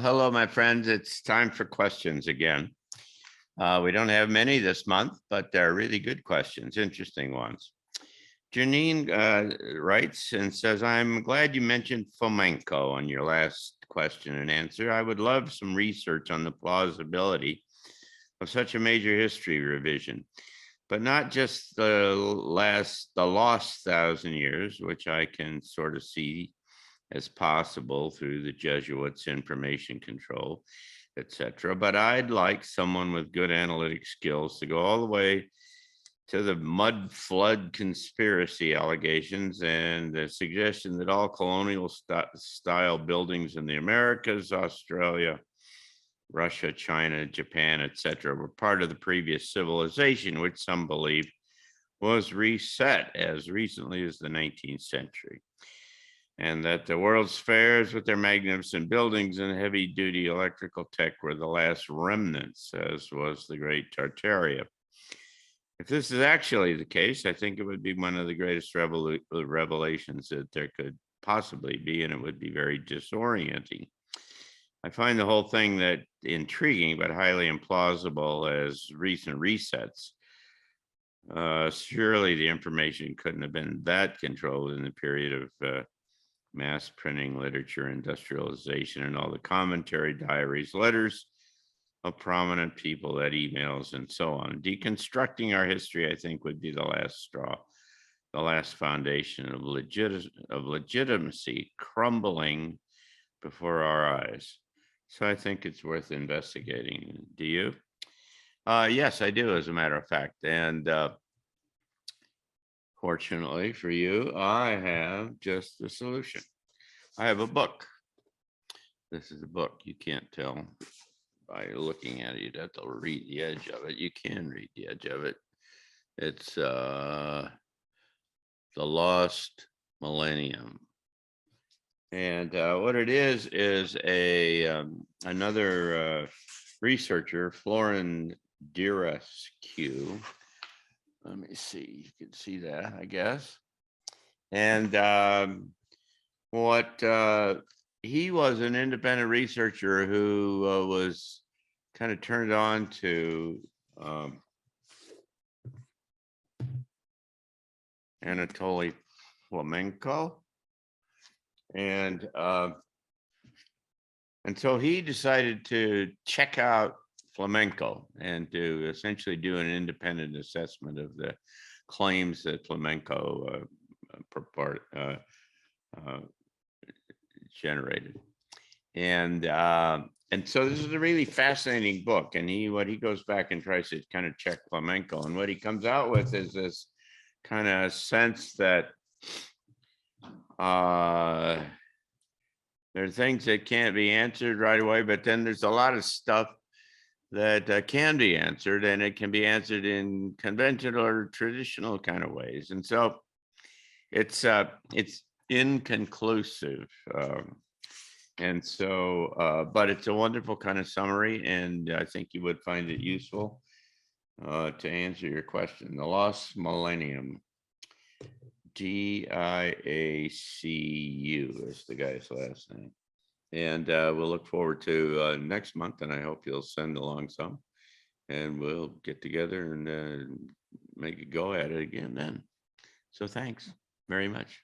hello, my friends. It's time for questions again. We don't have many this month, but they're really good questions, interesting ones. Janine writes and says, I'm glad you mentioned flamenco on your last question and answer. I would love some research on the plausibility of such a major history revision, but not just the lost 1,000 years, which I can sort of see as possible through the Jesuits' information control, etc. But I'd like someone with good analytic skills to go all the way to the mud flood conspiracy allegations and the suggestion that all colonial style buildings in the Americas, Australia, Russia, China, Japan, etc., were part of the previous civilization, which some believe was reset as recently as the 19th century. And that the World's Fairs with their magnificent buildings and heavy-duty electrical tech were the last remnants, as was the great Tartaria. If this is actually the case, I think it would be one of the greatest revelations that there could possibly be, and it would be very disorienting. I find the whole thing that intriguing, but highly implausible as recent resets. Surely the information couldn't have been that controlled in the period of mass printing, literature, industrialization, and all the commentary, diaries, letters of prominent people, that emails, and so on. Deconstructing our history, I think, would be the last straw, the last foundation of legitimacy crumbling before our eyes. So I think it's worth investigating. Do you? Yes, I do, as a matter of fact. And fortunately for you, I have just the solution. I have a book. This is a book. You can't tell by looking at it. You'd have to read the edge of it. You can read the edge of it. It's The Lost Millennium. And what it is another researcher, Florin Direscu. Let me see, you can see that, I guess. And he was an independent researcher who was kind of turned on to Anatoly Flamenco. And so he decided to check out flamenco and to essentially do an independent assessment of the claims that flamenco generated. And so this is a really fascinating book. And what he goes back and tries to kind of check flamenco. And what he comes out with is this kind of sense that there are things that can't be answered right away, but then there's a lot of stuff that can be answered, and it can be answered in conventional or traditional kind of ways. And so it's inconclusive. And so, but it's a wonderful kind of summary, and I think you would find it useful to answer your question. The Lost Millennium. Diacu is the guy's last name. And we'll look forward to next month, and I hope you'll send along some, and we'll get together and make a go at it again then. So thanks very much.